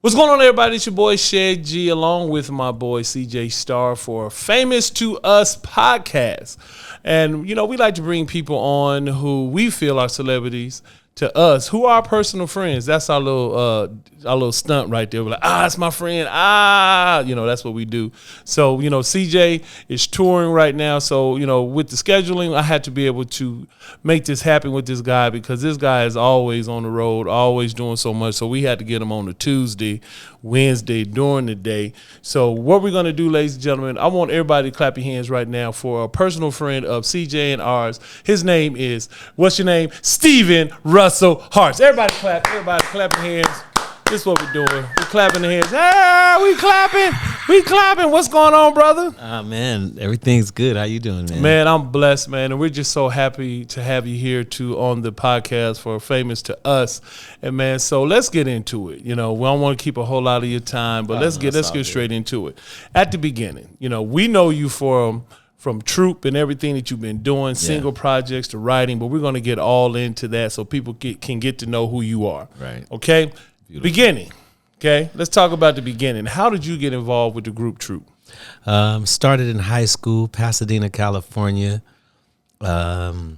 What's going on, everybody? It's your boy Shed G, along with my boy CJ Star for Famous to Us podcast. And, you know, we like to bring people on who we feel are celebrities to us, who are our personal friends. That's our little stunt right there. We're like, that's my friend. That's what we do. So, you know, CJ is touring right now. So, you know, with the scheduling, I had to be able to make this happen with this guy because this guy is always on the road, always doing so much. So we had to get him on a Tuesday, Wednesday, during the day. So what we're going to do, ladies and gentlemen, I want everybody to clap your hands right now for a personal friend of CJ and ours. His name is, what's your name? Steven Russell Harts. Everybody clap. Everybody clap your hands. This is what we're doing. We're clapping the hands. Ah, we clapping. We clapping. What's going on, brother? Man, everything's good. How you doing, man? Man, I'm blessed, man. And we're just so happy to have you here on the podcast for Famous to Us. And, man, so let's get into it. You know, we don't want to keep a whole lot of your time, but let's get straight into it. At the beginning, you know, we know you from Troop and everything that you've been doing, single projects to writing, but we're going to get all into that so people can get to know who you are. Right. Okay? Beautiful. Beginning. Okay? Let's talk about the beginning. How did you get involved with the group Troop? Started in high school, Pasadena, California. The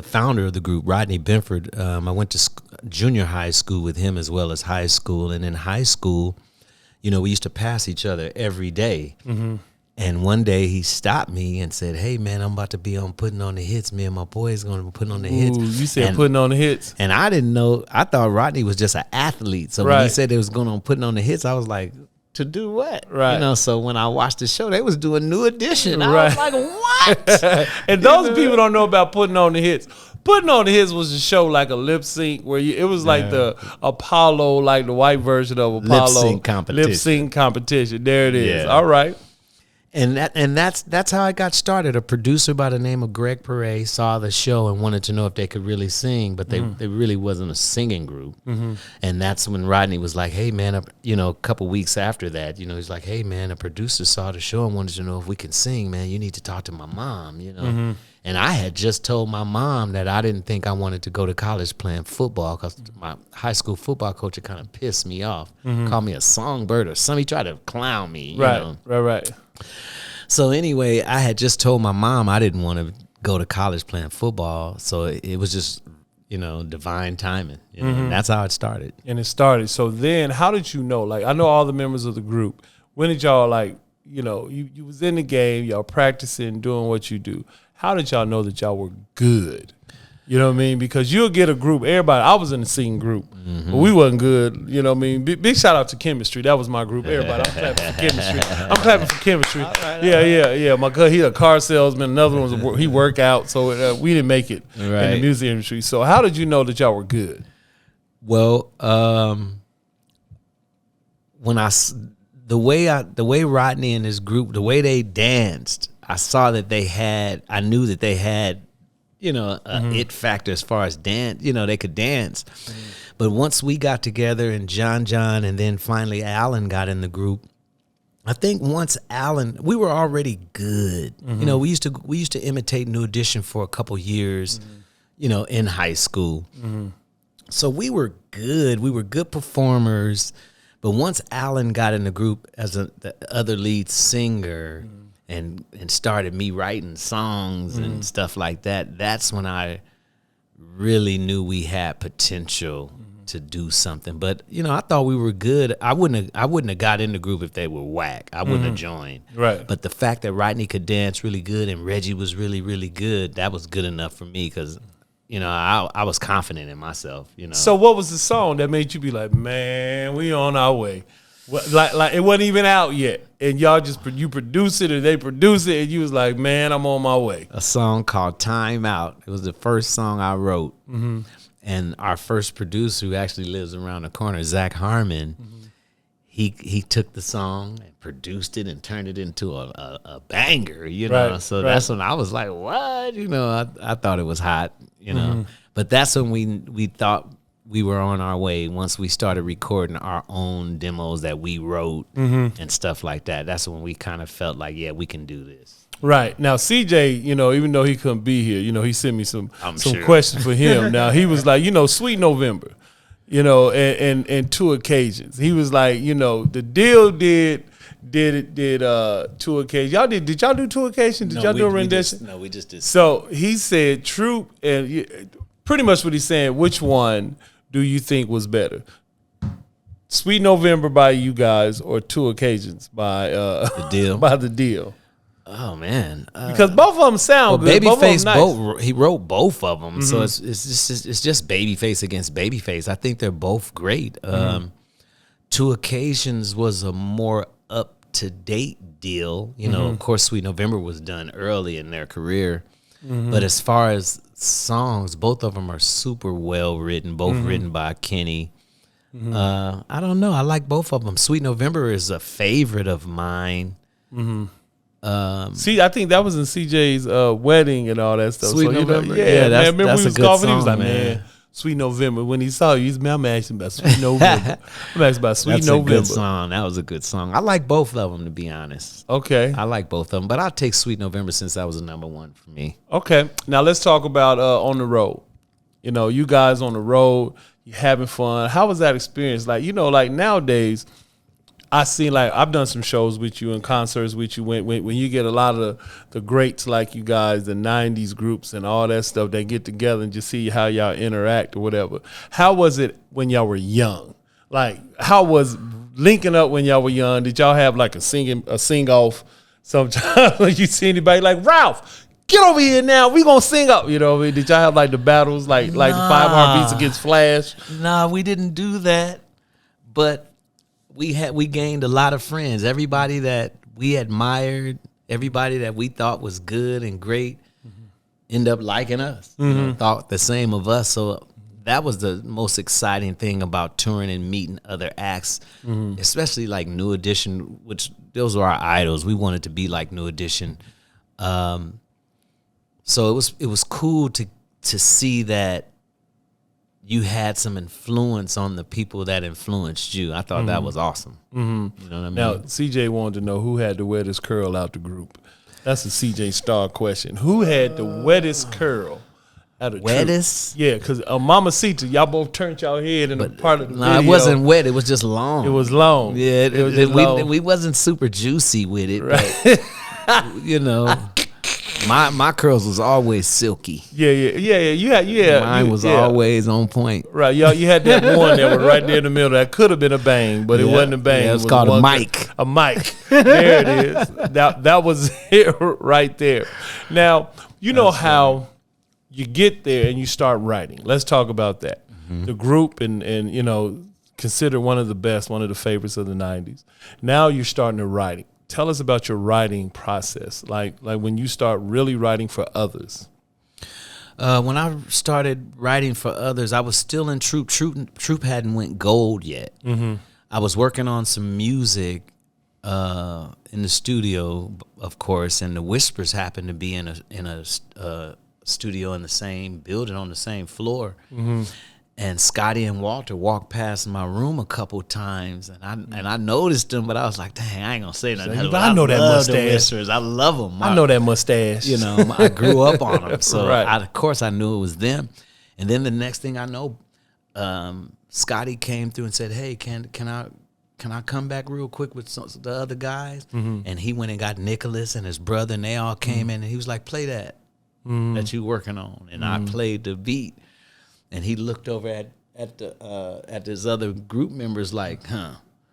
founder of the group, Rodney Benford, I went to junior high school with him as well as high school. And in high school, you know, we used to pass each other every day. Mm-hmm. And one day he stopped me and said, "Hey, man, I'm about to be on Putting on the Hits. Me and my boys going to be putting on the hits." You said Putting on the Hits. And I didn't know. I thought Rodney was just an athlete. So when he said they was going on Putting on the Hits, I was like, to do what? Right. You know, so when I watched the show, they was doing New Edition. I was like, what? And those people don't know about Putting on the Hits. Putting on the Hits was a show like a lip sync where it was like the Apollo, like the white version of Apollo. Lip sync competition. There it is. Yeah. All right. And that's how I got started. A producer by the name of Greg Perret saw the show and wanted to know if they could really sing, but they really wasn't a singing group. Mm-hmm. And that's when Rodney was like, "Hey, man," you know, a couple weeks after that, you know, he's like, "Hey, man, a producer saw the show and wanted to know if we can sing, man. You need to talk to my mom," you know. Mm-hmm. And I had just told my mom that I didn't think I wanted to go to college playing football because my high school football coach had kind of pissed me off, called me a songbird or something. He tried to clown me, you know. Right. So anyway, I had just told my mom I didn't want to go to college playing football. So it was just, you know, divine timing. You know, and that's how it started. And it started. So then how did you know? Like, I know all the members of the group. When did y'all, like, you know, you was in the game, y'all practicing, doing what you do. How did y'all know that y'all were good? You know what I mean? Because you'll get a group. Everybody, I was in the singing group, but we wasn't good. You know what I mean? Big shout out to Chemistry. That was my group. Everybody, I'm clapping for Chemistry. I'm clapping for Chemistry. Right. Yeah. My cousin, he's a car salesman. Another one he work out. So we didn't make it in the music industry. So how did you know that y'all were good? Well, the way Rodney and his group, the way they danced, I knew that they had, you know, it factor as far as dance, you know, they could dance. Mm-hmm. But once we got together and John, and then finally Alan got in the group, I think once Alan, we were already good. Mm-hmm. You know, we used to imitate New Edition for a couple years, you know, in high school. Mm-hmm. So we were good. We were good performers. But once Alan got in the group as the other lead singer, and started me writing songs and stuff like that, that's when I really knew we had potential to do something. But, you know, I thought we were good. I wouldn't have got in the group if they were whack. I wouldn't have joined. Right. But the fact that Rodney could dance really good and Reggie was really, really good, that was good enough for me because, you know, I was confident in myself, you know. So what was the song that made you be like, man, we on our way? Like it wasn't even out yet, and y'all you produce it, or they produce it, and you was like, "Man, I'm on my way." A song called "Time Out." It was the first song I wrote, and our first producer, who actually lives around the corner, Zach Harmon, he took the song and produced it and turned it into a banger, you know. So that's when I was like, "What?" You know, I thought it was hot, you know. But that's when we thought we were on our way once we started recording our own demos that we wrote and stuff like that. That's when we kind of felt like, yeah, we can do this. Right. Now, CJ, you know, even though he couldn't be here, you know, he sent me some questions for him. Now, he was like, you know, Sweet November. You know, and two occasions. He was like, you know, the deal did 2 occasions. Did y'all do 2 occasions? Did y'all do a rendition? We just did. So he said Troop, and pretty much what he's saying, which one do you think was better? Sweet November by you guys or 2 occasions by The Deal? by The Deal? Oh man, Because both of them sound good. Babyface, nice. he wrote both of them, so it's just Babyface against Babyface. I think they're both great. 2 Occasions was a more up to date deal. You know, of course, Sweet November was done early in their career, but as far as songs, both of them are super well written. Both written by Kenny. I don't know. I like both of them. Sweet November is a favorite of mine. See, I think that was in CJ's wedding and all that stuff. Sweet so, November. Yeah, man, remember that's we was a good golfing. He was song, like, man, Sweet November. When he saw you, he's man, I'm asking about Sweet November. I'm asking about Sweet That's November. a good song. That was a good song. I like both of them, to be honest. Okay. I like both of them, but I'll take Sweet November since that was a number 1 for me. Okay. Now let's talk about on the road. You know, you guys on the road, you having fun. How was that experience? Like, you know, like nowadays, I see, like, I've done some shows with you and concerts with you when you get a lot of the greats like you guys, the 90s groups and all that stuff, they get together and just see how y'all interact or whatever. How was it when y'all were young? Like, how was linking up when y'all were young? Did y'all have like a sing-off sometimes when you see anybody like, Ralph, get over here now, we gonna sing up, you know what I mean? Did y'all have like the battles, like the 5 Heartbeats against Flash? Nah, we didn't do that, but we gained a lot of friends. Everybody that we admired, everybody that we thought was good and great, end up liking us. You know, thought the same of us. So that was the most exciting thing about touring and meeting other acts, especially like New Edition, which those were our idols. We wanted to be like New Edition. So it was cool to see that you had some influence on the people that influenced you. I thought that was awesome. You know what I mean? Now, CJ wanted to know who had the wettest curl out the group. That's a CJ Star question. Who had the wettest curl out of the Wettest? group? Yeah, because Mamacita, y'all both turned y'all head in a part of the video. No, it wasn't wet. It was just long. It was long. Yeah, it was just long. We wasn't super juicy with it, but, you know. My curls was always silky. Yeah. Mine was always on point. Right, y'all. You had that one that was right there in the middle. That could have been a bang, but it wasn't a bang. Yeah, it was called a mic. A mic. There it is. That was it right there. Now you know how you get there and you start writing. Let's talk about that. The group and you know, considered one of the best, one of the favorites of the '90s. Now you're starting to writing. Tell us about your writing process, like when you start really writing for others. When I started writing for others, I was still in Troop. Troop hadn't went gold yet. I was working on some music in the studio, of course, and the Whispers happened to be in a studio in the same building on the same floor. And Scotty and Walter walked past my room a couple times, and I noticed them, but I was like, "Dang, I ain't gonna say nothing." I know that mustache. I love them. I know that mustache. You know, I grew up on them, so Right. of course I knew it was them. And then the next thing I know, Scotty came through and said, "Hey, can I come back real quick with the other guys?" And he went and got Nicholas and his brother, and they all came in, and he was like, "Play that you working on," and I played the beat. And he looked over at his other group members like, huh?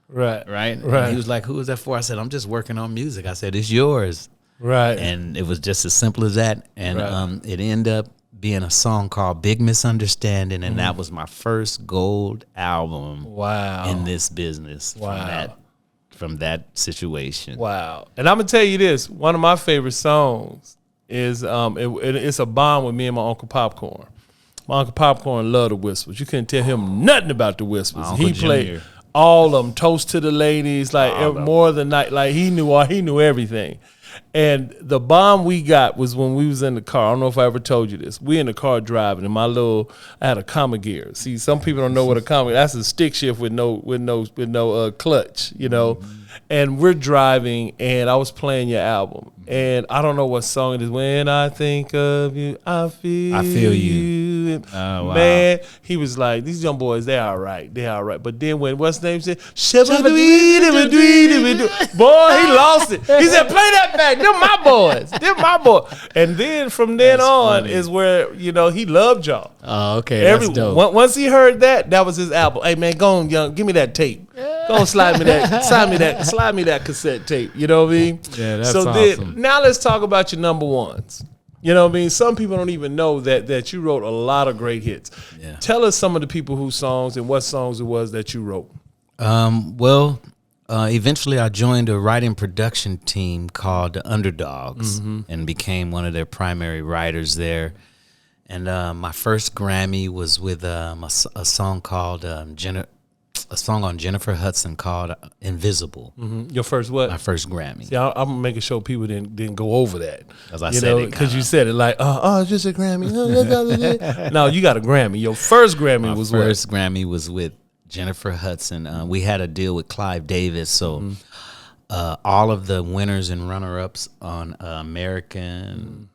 Right. And he was like, who is that for? I said, I'm just working on music. I said, it's yours. Right. And it was just as simple as that. And it ended up being a song called Big Misunderstanding, and that was my first gold album. Wow. In this business. Wow. From that situation. Wow. And I'm gonna tell you this: one of my favorite songs is it's a bond with me and my Uncle Popcorn. My Uncle Popcorn loved the Whispers. You couldn't tell him nothing about the Whispers. He played Junior. all of them. Toast to the Ladies, like more than night. Like he knew everything. And the bomb we got was when we was in the car. I don't know if I ever told you this. We in the car driving, and I had a comma gear. See, some people don't know what a comma. That's a stick shift with no clutch, you know. And we're driving, and I was playing your album, and I don't know what song it is. When I think of you, I feel you. Oh, wow. Man, he was like, these young boys, they all right. But then when what's his name said, boy, he lost it. He said, play that back. They're my boys. And then from then on funny. Is where, you know, he loved y'all. Oh, okay. That's dope. Once he heard that was his album. Hey man, go on, young, give me that tape. Go on, slide me that cassette tape. You know what I mean? Yeah, that's awesome. awesome. Now let's talk about your number ones. You know what I mean? Some people don't even know that you wrote a lot of great hits. Yeah. Tell us some of the people whose songs and what songs it was that you wrote. Eventually I joined a writing production team called the Underdogs and became one of their primary writers there. And my first Grammy was with a song called a song on Jennifer Hudson called Invisible. Your first what? My first Grammy. See, I'm making sure people didn't go over that. As I said it, because you said it like, it's just a Grammy. No, you got a Grammy. Your first Grammy was what? My first Grammy was with Jennifer Hudson. We had a deal with Clive Davis, so all of the winners and runner-ups on American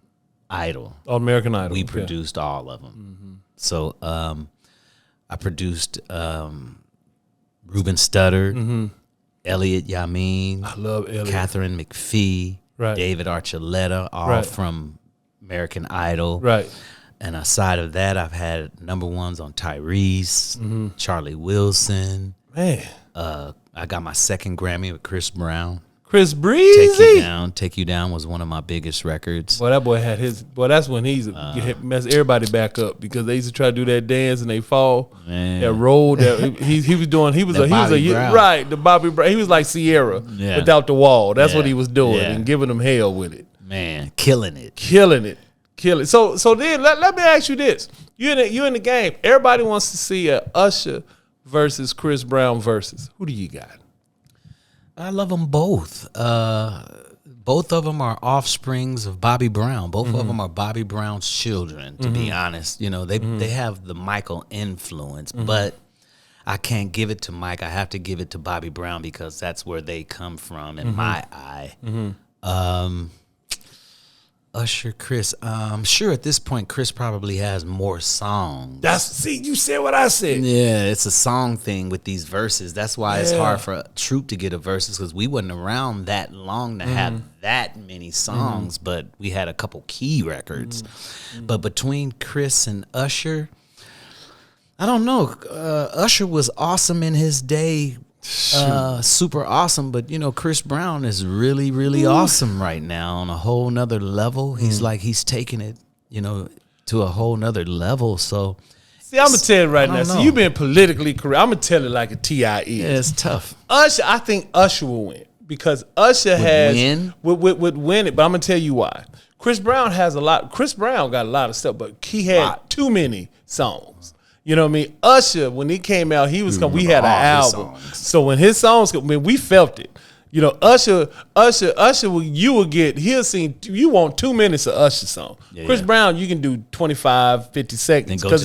Idol. American Idol. We produced all of them. So I produced Ruben Studdard, Elliot Yamin, I love Elliot. Catherine McPhee, David Archuleta, all from American Idol. Right. And aside of that, I've had number ones on Tyrese, Charlie Wilson. Man. I got my second Grammy with Chris Brown. Chris Breezy. Take You Down was one of my biggest records. Boy, that boy had his. Boy, that's when he's mess everybody back up because they used to try to do that dance and they fall. Man. That roll that he was doing. He was the Bobby Brown. He was like Sierra without the wall. That's what he was doing and giving them hell with it. Man, killing it. So then let me ask you this: you in the game. Everybody wants to see a Usher versus Chris Brown versus. Who do you got? I love them both. Both of them are offsprings of Bobby Brown. Both of them are Bobby Brown's children, to be honest. You know, they have the Michael influence, but I can't give it to Mike. I have to give it to Bobby Brown because that's where they come from in my eye. Usher, Chris. I'm sure at this point Chris probably has more songs. You said what I said. Yeah, it's a song thing with these verses. That's why it's hard for Troop to get a verses because we wasn't around that long to have that many songs, but we had a couple key records. But between Chris and Usher, I don't know. Usher was awesome in his day. Super awesome, but you know Chris Brown is really, really awesome right now on a whole nother level. He's taking it, you know, to a whole nother level. So see, I'm gonna tell you right now. See, you've been politically correct. I'm gonna tell it like a T.I. is. Yeah, it's tough. Usher, I think Usher will win because Usher would win it. But I'm gonna tell you why. Chris Brown has a lot. Chris Brown got a lot of stuff, but he had too many songs. You know what I mean? Usher, when he came out, we had an album. So when his songs, we felt it. You know, Usher, you want 2 minutes of Usher song. Chris Brown, you can do 25, 50 seconds. Go to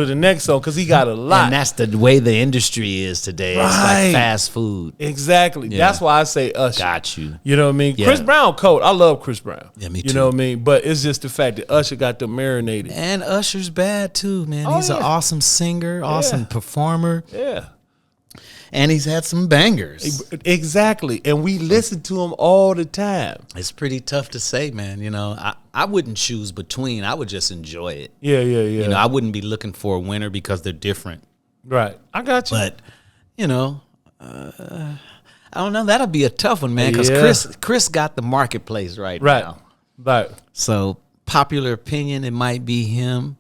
the next song because he got a lot. And that's the way the industry is today. It's like fast food. Exactly. Yeah. That's why I say Usher. Got you. You know what I mean? Yeah. Chris Brown, cold. I love Chris Brown. Yeah, me too. You know what I mean? But it's just the fact that Usher got them marinated. And Usher's bad too, man. He's an awesome singer, awesome performer. Yeah. And he's had some bangers. Exactly. And we listen to him all the time. It's pretty tough to say, man. You know, I wouldn't choose between. I would just enjoy it. Yeah. You know, I wouldn't be looking for a winner because they're different. Right. I got you. But, you know, I don't know. That'll be a tough one, man, because Chris got the marketplace right now. Right. So, popular opinion, it might be him.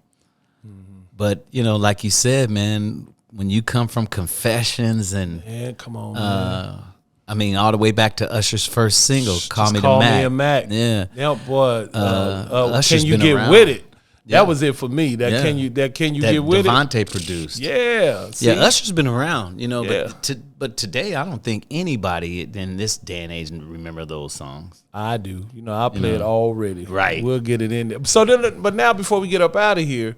But, you know, like you said, man, when you come from Confessions and come on, man. I mean, all the way back to Usher's first single, "Call Me Call the Mac." Me a Mac. Yeah, boy. Usher's Can you been get around. with it? That was it for me. That can you that get with Devontae produced. Yeah. See? Yeah, Usher's been around, Yeah. but today I don't think anybody in this day and age remember those songs. I do. I play it already. Right. We'll get it in there. So then, but now before we get up out of here,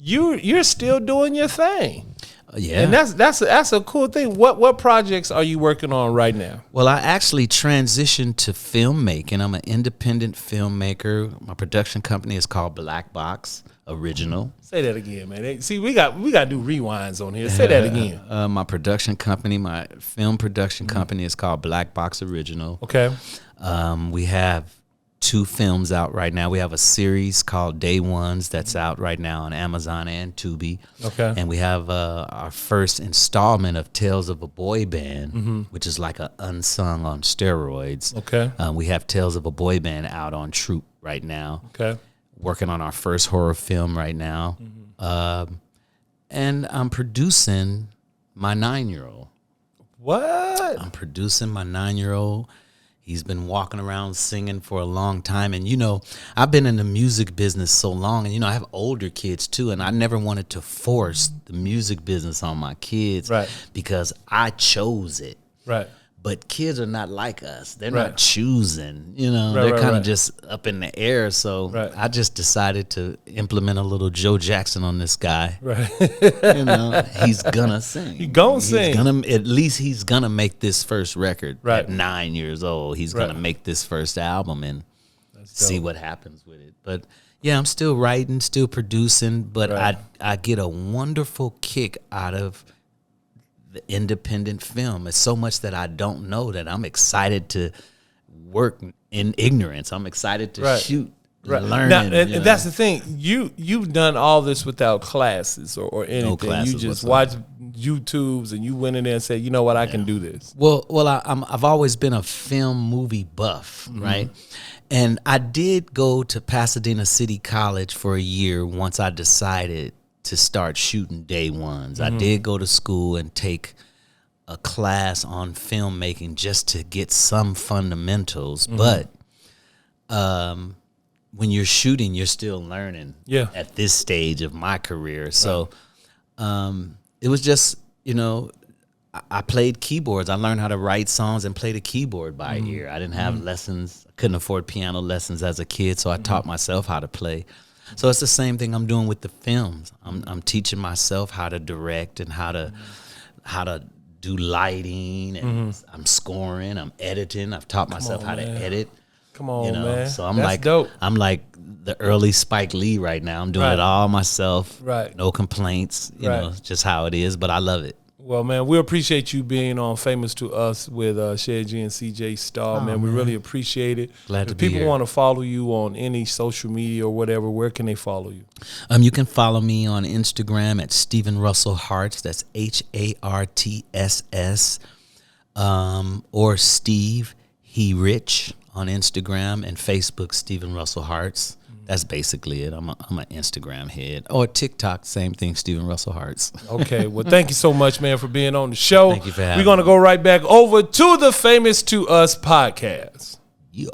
you're still doing your thing. Yeah. And that's a cool thing. What projects are you working on right now? Well, I actually transitioned to filmmaking. I'm an independent filmmaker. My production company is called Black Box Original. Say that again, man. See, we got to do rewinds on here. Say that again. My production company, my film production company is called Black Box Original. Okay. We have 2 films out right now. We have a series called Day Ones that's out right now on Amazon and Tubi. Okay. And we have our first installment of Tales of a Boy Band, which is like an unsung on steroids. Okay. We have Tales of a Boy Band out on Troop right now. Okay. Working on our first horror film right now. And I'm producing my 9-year-old. What? I'm producing my 9-year-old. He's been walking around singing for a long time. And, I've been in the music business so long. And, I have older kids, too. And I never wanted to force the music business on my kids. Right. Because I chose it. Right. But kids are not like us. They're Right. not choosing. Right, They're right, kind of right. just up in the air. So Right. I just decided to implement a little Joe Jackson on this guy. Right. He's gonna sing. He gonna sing. At least he's gonna make this first record Right. at 9 years old. He's Right. gonna make this first album and see dope. what happens with it. But yeah, I'm still writing, still producing, but Right. I get a wonderful kick out of the independent film. It's so much that I don't know that I'm excited to work in ignorance. I'm excited to Right. shoot, Right. learn. Now, and that's the thing. You've done all this without classes or anything. classes You just whatsoever. watched YouTubes and you went in there and said, you know what, I can do this. Well, I've always been a film movie buff, right? And I did go to Pasadena City College for a year once I decided to start shooting Day Ones. I did go to school and take a class on filmmaking just to get some fundamentals. But when you're shooting, you're still learning at this stage of my career. So it was just, I played keyboards. I learned how to write songs and play the keyboard by ear. I didn't have lessons. I couldn't afford piano lessons as a kid, so I taught myself how to play. So it's the same thing I'm doing with the films. I'm teaching myself how to direct and how to do lighting, and I'm scoring, I'm editing. I've taught myself how to edit. Come on, man. So I'm That's dope. I'm like the early Spike Lee right now. I'm doing it all myself. Right. No complaints. You know, just how it is, but I love it. Well, man, we appreciate you being on Famous to Us with Shay G and CJ Star, man. We really appreciate it. Glad to if be people here. want to follow you on any social media or whatever, where can they follow you? You can follow me on Instagram at Stephen Russell Harts. That's HARTSS. Or Steve He Rich on Instagram, and Facebook Stephen Russell Harts. That's basically it. I'm an Instagram head. Or TikTok, same thing, Stephen Russell Harts. Okay, well, thank you so much, man, for being on the show. Thank you for having We're going to go right back over to the Famous to Us podcast. Yeah.